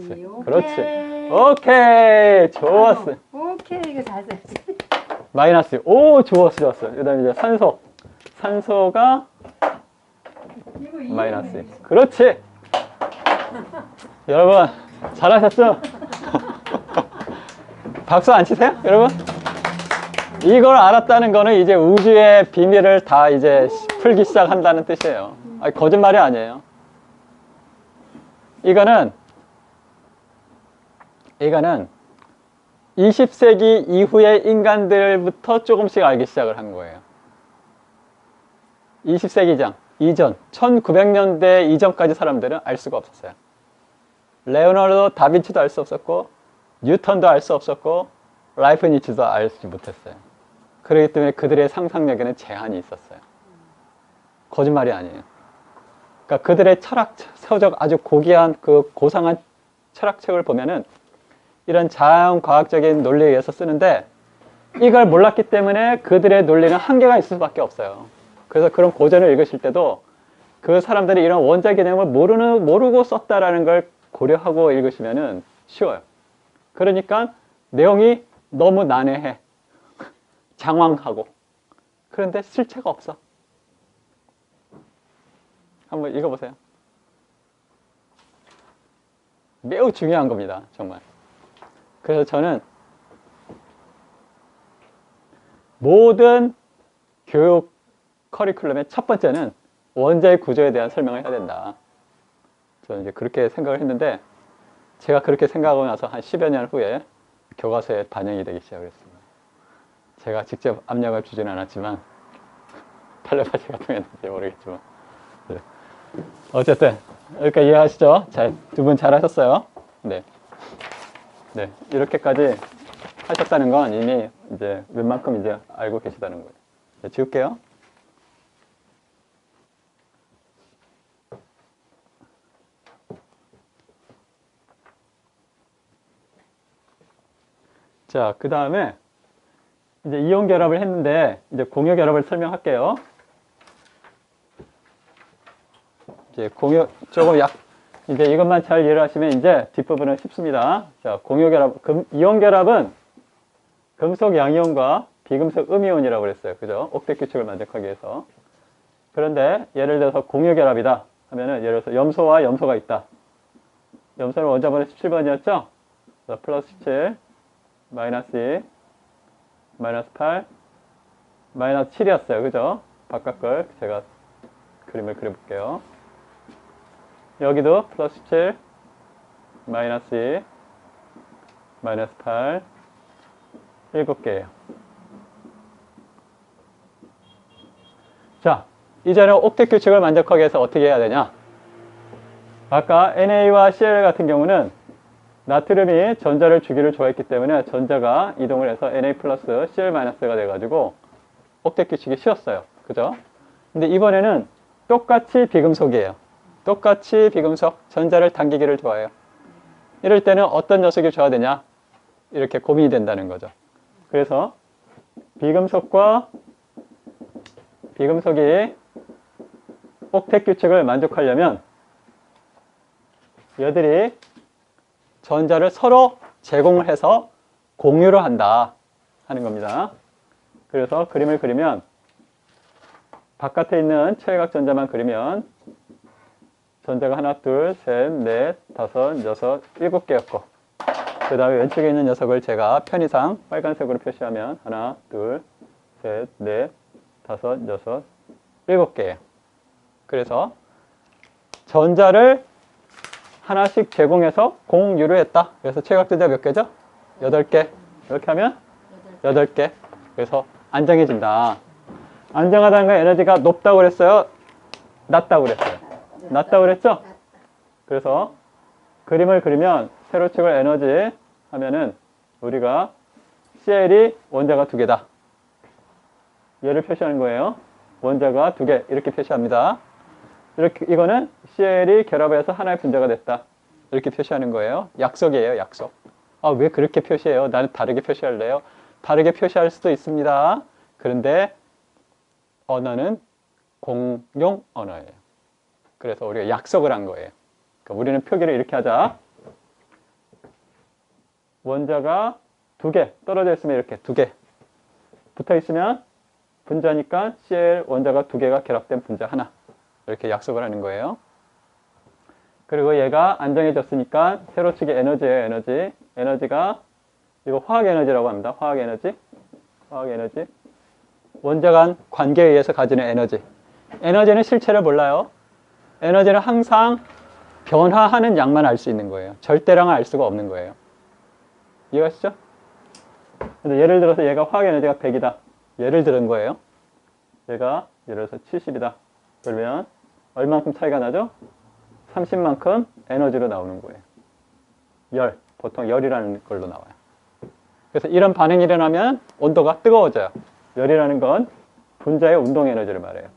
그렇지. 오케이. 그렇지. 오케이. 좋았어. 오케이. 이거 잘 써야지. 마이너스. 오, 좋았어, 좋았어. 그 다음에 이제 산소. 산소가 이거 마이너스. 이해는 그렇지. 여러분, 잘하셨죠? 박수 안 치세요? 여러분? 이걸 알았다는 거는 이제 우주의 비밀을 다 이제 풀기 시작한다는 뜻이에요. 아니, 거짓말이 아니에요. 이거는 20세기 이후의 인간들부터 조금씩 알기 시작을 한 거예요. 20세기 이전, 1900년대 이전까지 사람들은 알 수가 없었어요. 레오나르도 다빈치도 알 수 없었고, 뉴턴도 알 수 없었고, 라이프니츠도 알지 못했어요. 그렇기 때문에 그들의 상상력에는 제한이 있었어요. 거짓말이 아니에요. 그러니까 그들의 서적 아주 고귀한 그 고상한 철학책을 보면은 이런 자연과학적인 논리에 의해서 쓰는데 이걸 몰랐기 때문에 그들의 논리는 한계가 있을 수밖에 없어요. 그래서 그런 고전을 읽으실 때도 그 사람들이 이런 원자 개념을 모르고 썼다라는 걸 고려하고 읽으시면은 쉬워요. 그러니까 내용이 너무 난해해. 장황하고. 그런데 실체가 없어. 한번 읽어보세요. 매우 중요한 겁니다. 정말. 그래서 저는 모든 교육 커리큘럼의 첫 번째는 원자의 구조에 대한 설명을 해야 된다. 저는 이제 그렇게 생각을 했는데 제가 그렇게 생각하고 나서 한 10여 년 후에 교과서에 반영이 되기 시작했습니다. 제가 직접 압력을 주지는 않았지만 텔레파시가 통했는지 모르겠지만 네. 어쨌든 여기까지 이해하시죠? 두 분 잘하셨어요. 네. 네, 이렇게까지 하셨다는 건 이미 이제 웬만큼 이제 알고 계시다는 거예요. 네, 지울게요. 자, 그 다음에 이제 이온 결합을 했는데 이제 공유 결합을 설명할게요. 이제 공유 조금 이제 이것만 잘 이해를 하시면 이제 뒷부분은 쉽습니다. 자, 공유 결합, 이온 결합은 금속 양이온과 비금속 음이온이라고 그랬어요. 그죠? 옥텟 규칙을 만족하기 위해서. 그런데 예를 들어서 공유 결합이다 하면은 예를 들어서 염소와 염소가 있다. 염소는 원자번호 17번이었죠? 플러스 17, 마이너스 2, 마이너스 8, 마이너스 7이었어요. 그죠? 바깥 걸 제가 그림을 그려볼게요. 여기도 플러스 17, 마이너스 2, 마이너스 8, 7개예요. 자, 이제는 옥텟 규칙을 만족하기 위해서 어떻게 해야 되냐? 아까 Na와 Cl 같은 경우는 나트륨이 전자를 주기를 좋아했기 때문에 전자가 이동을 해서 Na 플러스 Cl 마이너스가 돼가지고 옥텟 규칙이 쉬웠어요. 그죠? 근데 이번에는 똑같이 비금속이에요. 똑같이 비금속, 전자를 당기기를 좋아해요. 이럴 때는 어떤 녀석이 줘야 되냐? 이렇게 고민이 된다는 거죠. 그래서 비금속과 비금속이 옥텟 규칙을 만족하려면 얘들이 전자를 서로 제공을 해서 공유를 한다 하는 겁니다. 그래서 그림을 그리면 바깥에 있는 최외각 전자만 그리면 전자가 하나, 둘, 셋, 넷, 다섯, 여섯, 7개였고 그 다음에 왼쪽에 있는 녀석을 제가 편의상 빨간색으로 표시하면 하나, 둘, 셋, 넷, 다섯, 여섯, 7개예요. 그래서 전자를 하나씩 제공해서 공유를 했다. 그래서 최외각 전자 몇 개죠? 8개. 이렇게 하면 8개. 그래서 안정해진다. 안정하다는 건 에너지가 높다고 그랬어요? 낮다고 그랬어요? 낮다고 그랬죠? 그래서 그림을 그리면 세로축을 에너지 하면은 우리가 CL이 원자가 2개다. 얘를 표시하는 거예요. 원자가 2개 이렇게 표시합니다. 이렇게 이거는 CL이 결합해서 하나의 분자가 됐다. 이렇게 표시하는 거예요. 약속이에요, 약속. 아, 왜 그렇게 표시해요? 나는 다르게 표시할래요? 다르게 표시할 수도 있습니다. 그런데 언어는 공용 언어예요. 그래서 우리가 약속을 한 거예요. 그러니까 우리는 표기를 이렇게 하자. 원자가 두 개 떨어져 있으면 이렇게 두 개 붙어 있으면 분자니까 Cl 원자가 두 개가 결합된 분자 하나 이렇게 약속을 하는 거예요. 그리고 얘가 안정해졌으니까 세로치기 에너지예요. 에너지. 에너지가 이거 화학 에너지라고 합니다. 화학 에너지. 화학 에너지. 원자 간 관계에 의해서 가지는 에너지. 에너지는 실체를 몰라요. 에너지는 항상 변화하는 양만 알 수 있는 거예요. 절대량을 알 수가 없는 거예요. 이해가시죠? 근데 예를 들어서 얘가 화학 에너지가 100이다. 예를 들은 거예요. 얘가 예를 들어서 70이다. 그러면 얼만큼 차이가 나죠? 30만큼 에너지로 나오는 거예요. 열. 보통 열이라는 걸로 나와요. 그래서 이런 반응이 일어나면 온도가 뜨거워져요. 열이라는 건 분자의 운동 에너지를 말해요.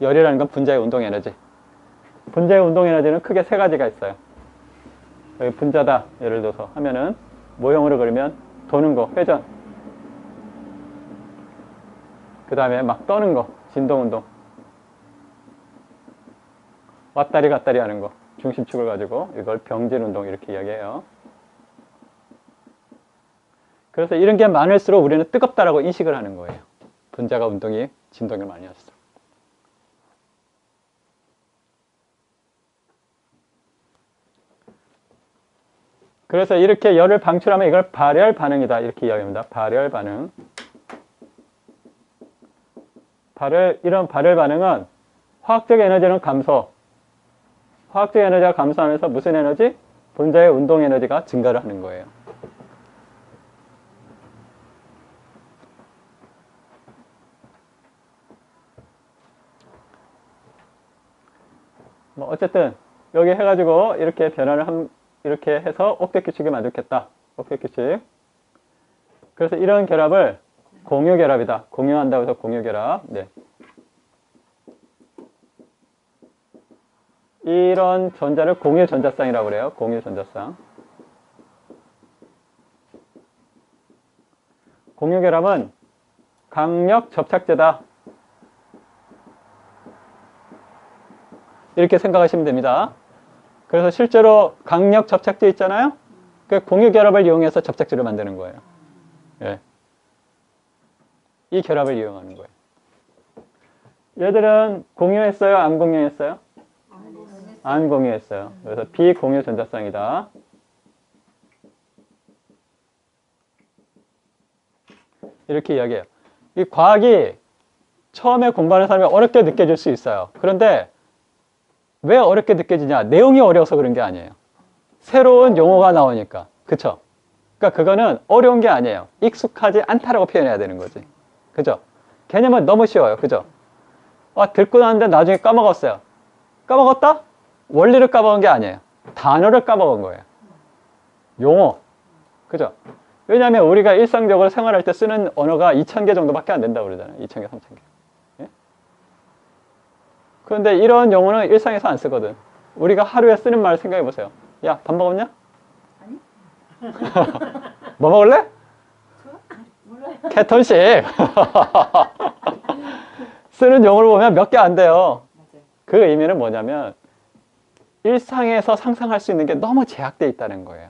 열이라는 건 분자의 운동 에너지. 분자의 운동 에너지는 크게 세 가지가 있어요. 여기 분자다 예를 들어서 하면은 모형으로 그리면 도는 거, 회전. 그 다음에 막 떠는 거, 진동운동. 왔다리 갔다리 하는 거, 중심축을 가지고 이걸 병진운동 이렇게 이야기해요. 그래서 이런 게 많을수록 우리는 뜨겁다라고 인식을 하는 거예요. 분자가 운동이, 진동이 많이 할수록. 그래서 이렇게 열을 방출하면 이걸 발열 반응이다 이렇게 이야기합니다. 발열 반응. 이런 발열 반응은 화학적 에너지는 감소. 화학적 에너지가 감소하면서 무슨 에너지? 분자의 운동 에너지가 증가를 하는 거예요. 뭐 어쨌든 여기 해가지고 이렇게 변화를 이렇게 해서 옥텟 규칙을 만들겠다. 옥텟 규칙. 그래서 이런 결합을 공유 결합이다. 공유한다고 해서 공유 결합. 네. 이런 전자를 공유 전자쌍이라고 그래요. 공유 전자쌍. 공유 결합은 강력 접착제다. 이렇게 생각하시면 됩니다. 그래서 실제로 강력 접착제 있잖아요. 그 공유 결합을 이용해서 접착제를 만드는 거예요. 예. 이 결합을 이용하는 거예요. 얘들은 공유했어요? 안 공유했어요? 안 공유했어요. 그래서 비공유 전자쌍이다. 이렇게 이야기해요. 이 과학이 처음에 공부하는 사람이 어렵게 느껴질 수 있어요. 그런데 왜 어렵게 느껴지냐? 내용이 어려워서 그런 게 아니에요. 새로운 용어가 나오니까. 그쵸? 그러니까 그거는 어려운 게 아니에요. 익숙하지 않다라고 표현해야 되는 거지. 그죠? 개념은 너무 쉬워요. 그죠? 듣고 나는데 나중에 까먹었어요. 까먹었다? 원리를 까먹은 게 아니에요. 단어를 까먹은 거예요. 용어. 그죠? 왜냐하면 우리가 일상적으로 생활할 때 쓰는 언어가 2000개 정도밖에 안 된다고 그러잖아요. 2000개, 3000개. 예? 그런데 이런 용어는 일상에서 안 쓰거든. 우리가 하루에 쓰는 말 생각해 보세요. 야, 밥 먹었냐? 아니. 뭐 먹을래? 몰라요. 캐톤식. 쓰는 용어를 보면 몇 개 안 돼요. 맞아요. 그 의미는 뭐냐면 일상에서 상상할 수 있는 게 너무 제약되어 있다는 거예요.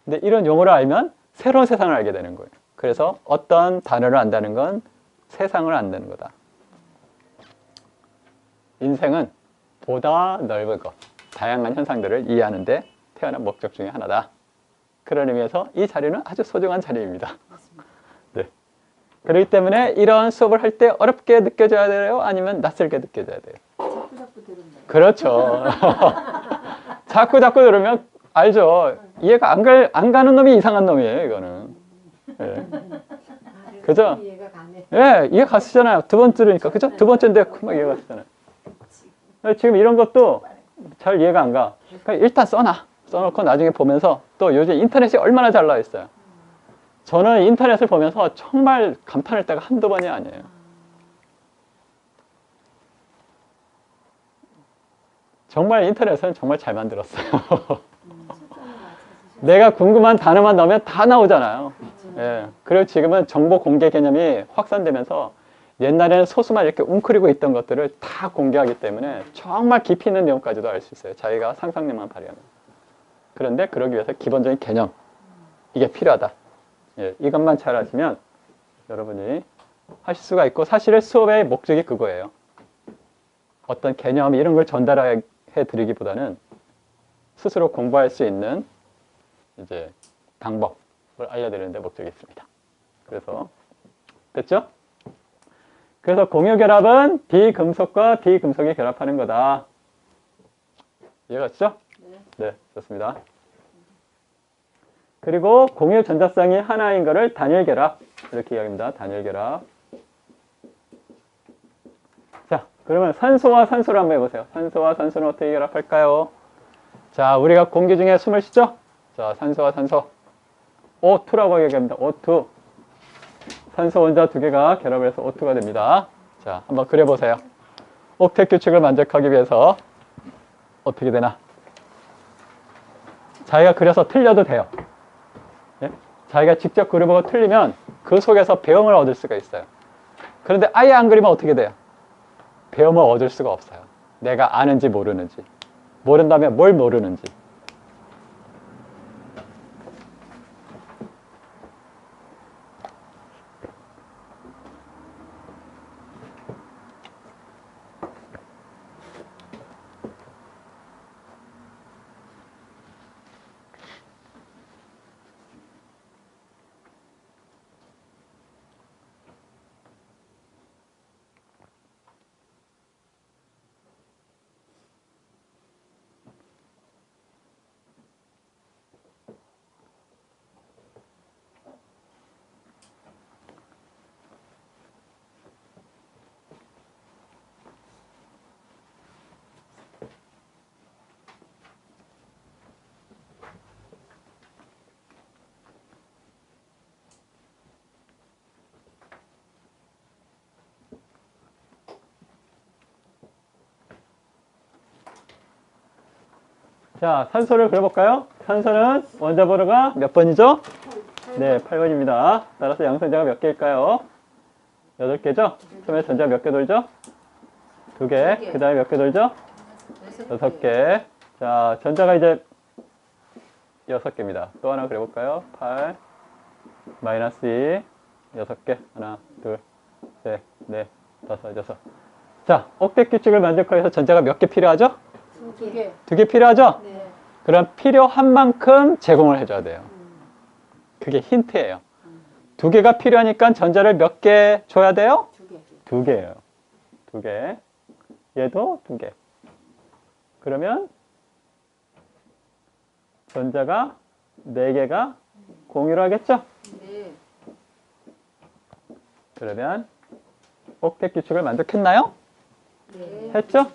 근데 이런 용어를 알면 새로운 세상을 알게 되는 거예요. 그래서 어떤 단어를 안다는 건 세상을 안다는 거다. 인생은 보다 넓은 것, 다양한 현상들을 이해하는 데 태어난 목적 중에 하나다. 그런 의미에서 이 자리는 아주 소중한 자리입니다. 맞습니다. 네. 그렇기 때문에 이런 수업을 할 때 어렵게 느껴져야 돼요? 아니면 낯설게 느껴져야 돼요? 자꾸 들으면. 그렇죠. 자꾸 들으면 알죠. 이해가 안 가는 놈이 이상한 놈이에요, 이거는. 예. 그죠? 이해가 가네. 예, 이해 갔으잖아요. 두 번 들으니까. 그죠? 두 번째인데 금방 이해 갔잖아요. 지금 이런 것도 잘 이해가 안 가. 그러니까 일단 써놓고 나중에 보면서 또 요즘 인터넷이 얼마나 잘 나와 있어요. 저는 인터넷을 보면서 정말 감탄할 때가 한두 번이 아니에요. 정말 인터넷은 정말 잘 만들었어요. 내가 궁금한 단어만 넣으면 다 나오잖아요. 예. 그리고 지금은 정보 공개 개념이 확산되면서 옛날에는 소수만 이렇게 웅크리고 있던 것들을 다 공개하기 때문에 정말 깊이 있는 내용까지도 알 수 있어요. 자기가 상상력만 발휘하면. 그런데 그러기 위해서 기본적인 개념, 이게 필요하다. 예, 이것만 잘 아시면 여러분이 하실 수가 있고, 사실은 수업의 목적이 그거예요. 어떤 개념 이런 걸 전달해 드리기보다는 스스로 공부할 수 있는 이제 방법을 알려드리는 데 목적이 있습니다. 그래서 됐죠? 그래서 공유결합은 비금속과 비금속이 결합하는 거다. 이해가 됐죠? 네, 좋습니다. 그리고 공유 전자쌍이 하나인 것을 단일결합, 이렇게 이야기합니다. 단일결합. 자, 그러면 산소와 산소를 한번 해보세요. 산소와 산소는 어떻게 결합할까요? 자, 우리가 공기 중에 숨을 쉬죠? 자, 산소와 산소. O2라고 얘기합니다. O2. 산소 원자 두 개가 결합을 해서 O2가 됩니다. 자, 한번 그려보세요. 옥텟 규칙을 만족하기 위해서 어떻게 되나? 자기가 그려서 틀려도 돼요. 예? 자기가 직접 그려보고 틀리면 그 속에서 배움을 얻을 수가 있어요. 그런데 아예 안 그리면 어떻게 돼요? 배움을 얻을 수가 없어요. 내가 아는지 모르는지. 모른다면 뭘 모르는지. 자, 산소를 그려볼까요? 산소는 원자 번호가 몇 번이죠? 네, 8번입니다. 따라서 양성자가 몇 개일까요? 8개죠? 처음에 전자 몇 개 돌죠? 2개. 그 다음에 몇 개 돌죠? 6개. 자, 전자가 이제 6개입니다. 또 하나 그려볼까요? 8, 마이너스 2, 6개. 하나, 둘, 셋, 넷, 다섯, 여섯. 자, 옥텟 규칙을 만족하기 위해서 전자가 몇 개 필요하죠? 2개. 2개 필요하죠? 네. 그럼 필요한 만큼 제공을 해줘야 돼요. 그게 힌트예요. 2개가 필요하니까 전자를 몇 개 줘야 돼요? 2개. 2개예요. 2개. 얘도 2개. 그러면 전자가 4개가 공유를 하겠죠? 네. 그러면 옥텟 규칙을 만족했나요? 네. 했죠?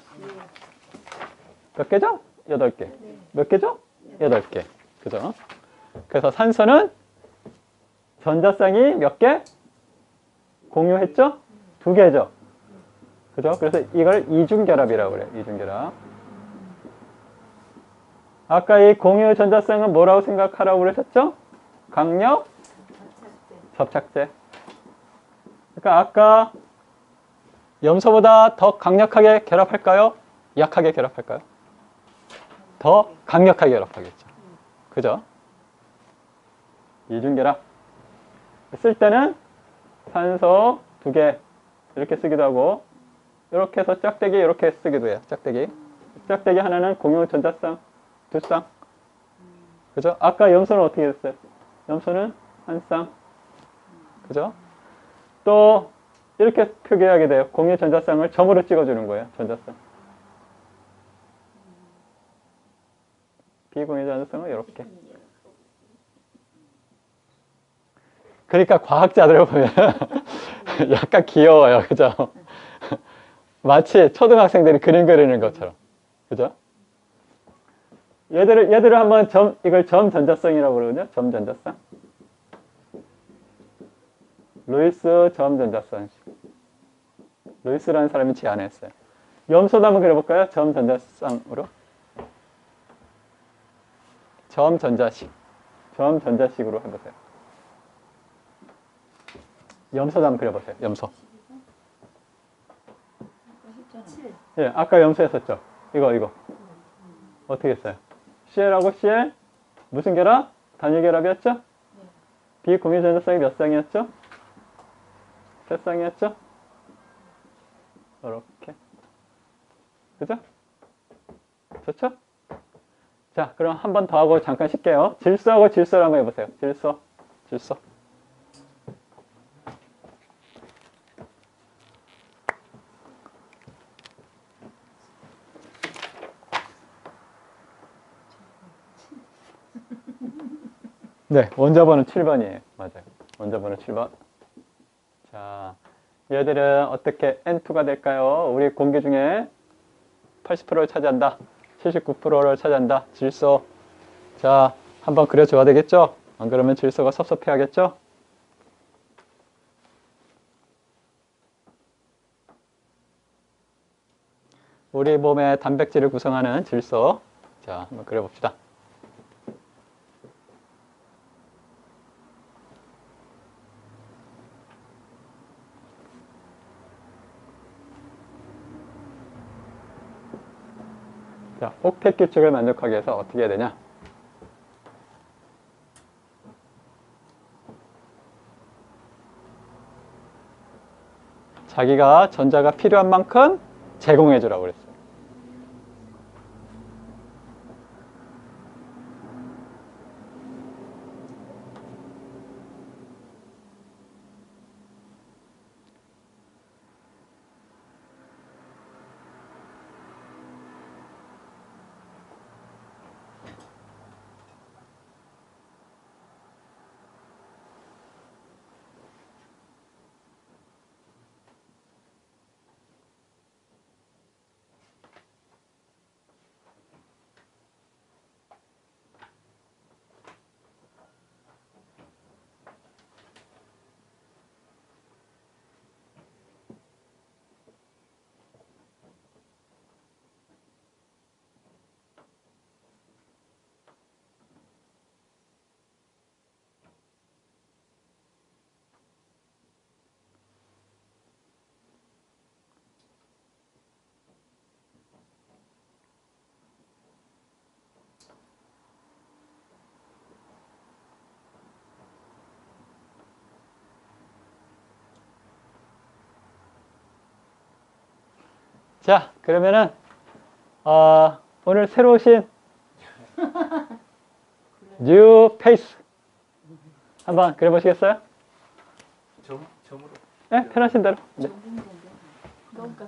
몇 개죠? 8개. 몇 개죠? 8개. 그죠? 그래서 산소는 전자쌍이 몇 개? 공유했죠? 2개죠? 그죠? 그래서 이걸 이중결합이라고 그래요. 이중결합. 아까 이 공유 전자쌍은 뭐라고 생각하라고 그러셨죠? 강력 접착제. 그러니까 아까 염소보다 더 강력하게 결합할까요? 약하게 결합할까요? 더 강력하게 결합하겠죠. 그죠? 이중결합. 쓸 때는 산소 2개 이렇게 쓰기도 하고, 이렇게 해서 짝대기 이렇게 쓰기도 해요. 짝대기. 짝대기 하나는 공유 전자쌍 2쌍. 그죠? 아까 염소는 어떻게 됐어요? 염소는 1쌍. 그죠? 또 이렇게 표기하게 돼요. 공유 전자쌍을 점으로 찍어주는 거예요. 전자쌍. 비공유 전자쌍은 이렇게. 그러니까 과학자들을 보면 약간 귀여워요. 그죠? 마치 초등학생들이 그림 그리는 것처럼. 그죠? 얘들을 한번 이걸 점 전자쌍이라고 그러거든요. 점 전자쌍. 루이스 점 전자쌍. 루이스라는 사람이 제안했어요. 염소도 한번 그려볼까요? 점 전자쌍으로. 점 전자식. 점 전자식으로 해보세요. 염소도 한번 그려보세요. 염소. 7. 예, 아까 염수했었죠. 이거. 어떻게 했어요? CL하고 CL 무슨 결합? 단일 결합이었죠? 비공유 전자쌍이 몇 쌍이었죠? 세 쌍이었죠? 이렇게. 그죠? 좋죠? 자, 그럼 한 번 더 하고 잠깐 쉴게요. 질소하고 질소를 한번 해보세요. 질소. 네, 원자번호 7번이에요. 맞아요. 원자번호 7번. 자, 얘들은 어떻게 N2가 될까요? 우리 공기 중에 80%를 차지한다. 79%를 차지한다. 질소. 자, 한번 그려줘야 되겠죠? 안 그러면 질소가 섭섭해 하겠죠? 우리 몸의 단백질을 구성하는 질소. 자, 한번 그려봅시다. 자, 옥텟 규칙을 만족하기 위해서 어떻게 해야 되냐? 자기가 전자가 필요한 만큼 제공해 주라고 그랬어요. 자, 그러면은 오늘 새로 오신 뉴 페이스 한번 그려보시겠어요? 점으로. 네, 편하신 대로. 네. 그러니까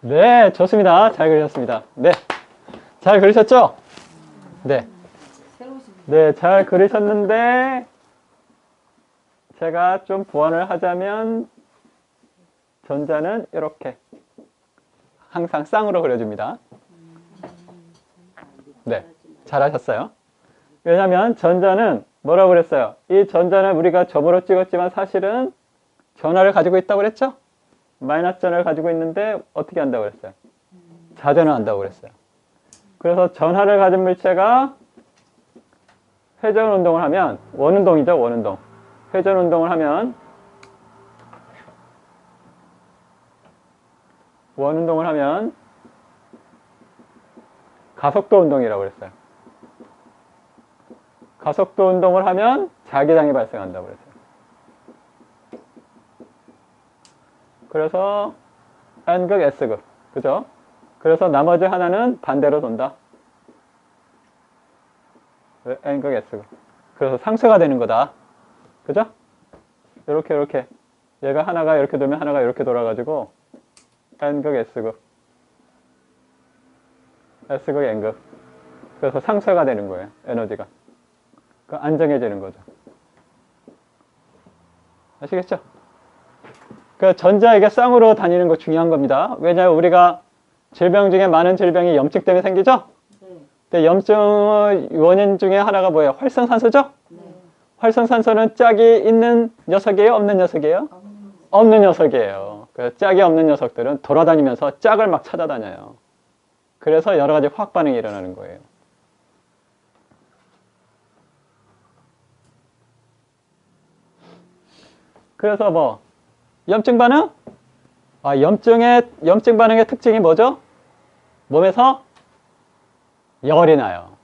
네, 좋습니다. 잘 그리셨습니다. 네, 잘 그리셨죠? 네, 새로 오신 분. 네, 잘 그리셨는데 제가 좀 보완을 하자면 전자는 이렇게 항상 쌍으로 그려줍니다. 네, 잘하셨어요. 왜냐하면 전자는 뭐라고 그랬어요? 이 전자는 우리가 점으로 찍었지만 사실은 전하를 가지고 있다고 그랬죠? 마이너스 전하를 가지고 있는데 어떻게 한다고 그랬어요? 자전을 한다고 그랬어요. 그래서 전하를 가진 물체가 회전 운동을 하면 원운동이죠, 원운동. 회전 운동을 하면 원운동을 하면 가속도 운동이라고 그랬어요. 가속도 운동을 하면 자기장이 발생한다고 그랬어요. 그래서 N극, S극. 그죠? 그래서 나머지 하나는 반대로 돈다. N극, S극. 그래서 상쇄가 되는 거다. 그죠? 이렇게. 얘가 하나가 이렇게 돌면 하나가 이렇게 돌아가지고 N극, S극. S극, N극. 그래서 상쇄가 되는 거예요. 에너지가. 그 안정해지는 거죠. 아시겠죠? 그 전자에게 쌍으로 다니는 거 중요한 겁니다. 왜냐하면 우리가 질병 중에 많은 질병이 염증 때문에 생기죠? 네. 근데 염증의 원인 중에 하나가 뭐예요? 활성산소죠? 네. 활성산소는 짝이 있는 녀석이에요? 없는 녀석이에요? 없는 녀석이에요. 그 짝이 없는 녀석들은 돌아다니면서 짝을 막 찾아다녀요. 그래서 여러 가지 화학 반응이 일어나는 거예요. 그래서 뭐 염증 반응? 염증 반응의 특징이 뭐죠? 몸에서 열이 나요.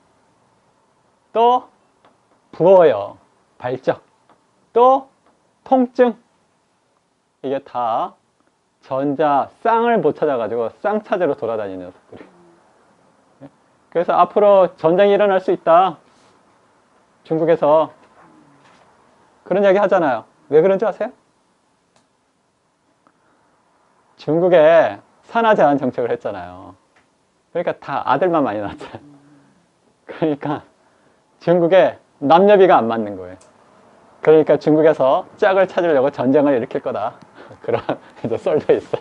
또 부어요. 발적. 또 통증. 이게 다 전자 쌍을 못 찾아가지고 쌍 찾으러 돌아다니는 녀석들이. 그래서 앞으로 전쟁이 일어날 수 있다. 중국에서 그런 이야기 하잖아요. 왜 그런지 아세요? 중국에 산화 제한 정책을 했잖아요. 그러니까 다 아들만 많이 낳았잖아요. 그러니까 중국에 남녀비가 안 맞는 거예요. 그러니까 중국에서 짝을 찾으려고 전쟁을 일으킬 거다. 그런 이제 썰도 있어.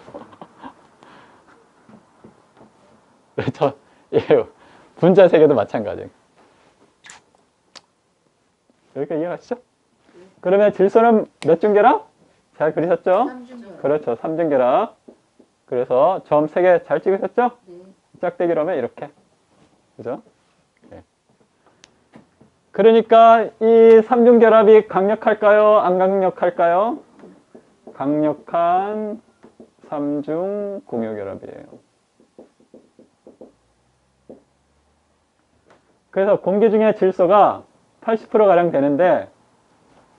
저 분자 세계도 마찬가지. 이렇게 이해가시죠? 그러면 질소는 몇 중결합? 잘 그리셨죠? 3중결합. 그렇죠. 3중결합. 그래서 점 3개 잘 찍으셨죠? 네. 짝대기로 하면 이렇게. 그죠? 네. 그러니까 이 3중결합이 강력할까요? 안 강력할까요? 강력한 3중 공유결합이에요. 그래서 공기 중에 질소가 80%가량 되는데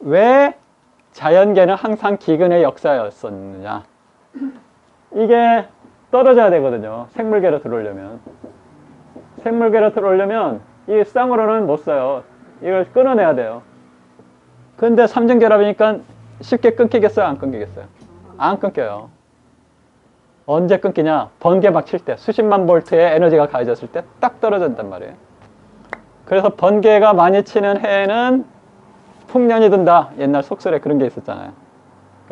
왜 자연계는 항상 기근의 역사였었느냐. 이게 떨어져야 되거든요. 생물계로 들어오려면. 생물계로 들어오려면 이 쌍으로는 못 써요. 이걸 끊어내야 돼요. 근데 3중결합이니까 쉽게 끊기겠어요? 안 끊기겠어요? 안 끊겨요. 언제 끊기냐? 번개 막 칠 때, 수십만 볼트의 에너지가 가해졌을 때 딱 떨어진단 말이에요. 그래서 번개가 많이 치는 해에는 풍년이 든다. 옛날 속설에 그런 게 있었잖아요.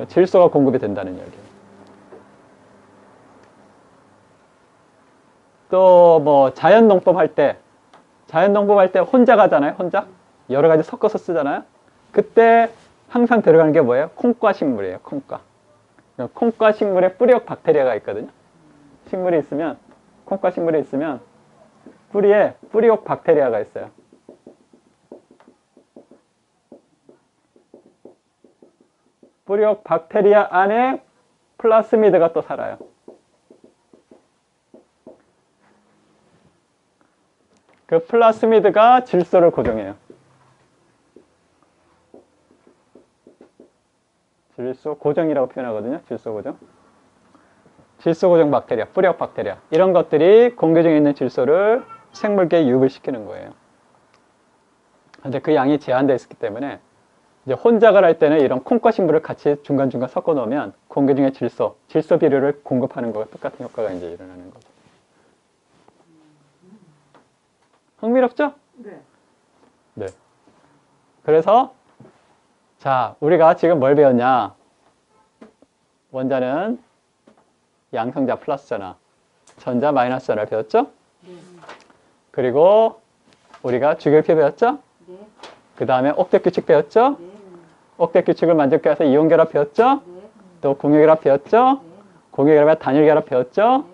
질소가 공급이 된다는 이야기예요. 또 뭐 자연농법 할 때 혼자 가잖아요. 혼자 여러 가지 섞어서 쓰잖아요. 그때 항상 들어가는 게 뭐예요? 콩과 식물이에요. 콩과 식물에 뿌리옥 박테리아가 있거든요. 콩과 식물이 있으면 뿌리에 뿌리옥 박테리아가 있어요. 뿌리옥 박테리아 안에 플라스미드가 또 살아요. 그 플라스미드가 질소를 고정해요. 질소 고정이라고 표현하거든요. 질소 고정. 질소 고정 박테리아, 뿌리옥 박테리아. 이런 것들이 공기 중에 있는 질소를 생물계에 유입시키는 거예요. 근데 그 양이 제한되어 있기 때문에 이제 혼작을 할 때는 이런 콩과 식물을 같이 중간중간 섞어 놓으면 공기 중에 질소 비료를 공급하는 거와 똑같은 효과가 이제 일어나는 거죠. 흥미롭죠? 네. 네. 그래서 자, 우리가 지금 뭘 배웠냐? 원자는 양성자 플러스잖아. 전자 마이너스잖아. 배웠죠? 네. 그리고 우리가 주결표 배웠죠? 네. 그 다음에 옥텟 규칙 배웠죠? 네. 옥텟 규칙을 만족하기 위해서 이온 결합 배웠죠? 네. 또 공유 결합 배웠죠? 네. 공유 결합에 단일 결합 배웠죠?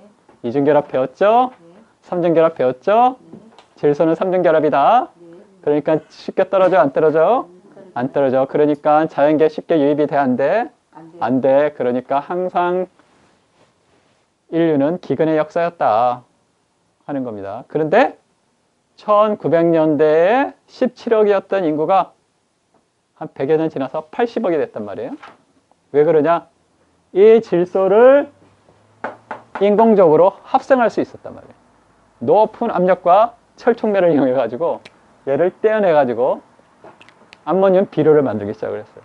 네. 이중 결합 배웠죠? 네. 삼중 결합 배웠죠? 네. 질소는 삼중 결합이다. 네. 그러니까 쉽게 떨어져, 안 떨어져? 안 떨어져. 그러니까 자연계에 쉽게 유입이 돼, 안 돼? 안 돼. 안 돼. 그러니까 항상 인류는 기근의 역사였다 하는 겁니다. 그런데 1900년대에 17억이었던 인구가 한 100여 년 지나서 80억이 됐단 말이에요. 왜 그러냐? 이 질소를 인공적으로 합성할 수 있었단 말이에요. 높은 압력과 철촉매를 이용해 가지고 얘를 떼어내 가지고 암모늄 비료를 만들기 시작을 했어요.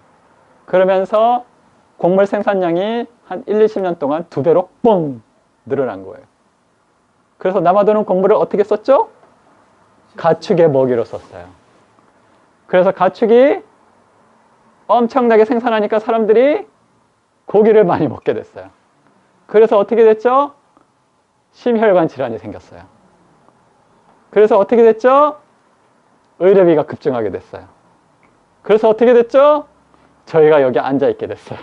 그러면서 곡물 생산량이 한 1, 20년 동안 2배로 뻥 늘어난 거예요. 그래서 남아도는 곡물을 어떻게 썼죠? 가축의 먹이로 썼어요. 그래서 가축이 엄청나게 생산하니까 사람들이 고기를 많이 먹게 됐어요. 그래서 어떻게 됐죠? 심혈관 질환이 생겼어요. 그래서 어떻게 됐죠? 의료비가 급증하게 됐어요. 그래서 어떻게 됐죠? 저희가 여기 앉아 있게 됐어요.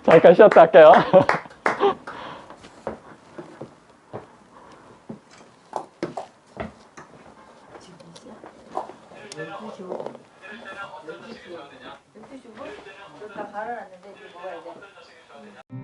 잠깐 쉬었다 할게요. 지금 몇 시야? 12시 5분. 12시 5분. 말아놨는데 이거 먹어야 돼.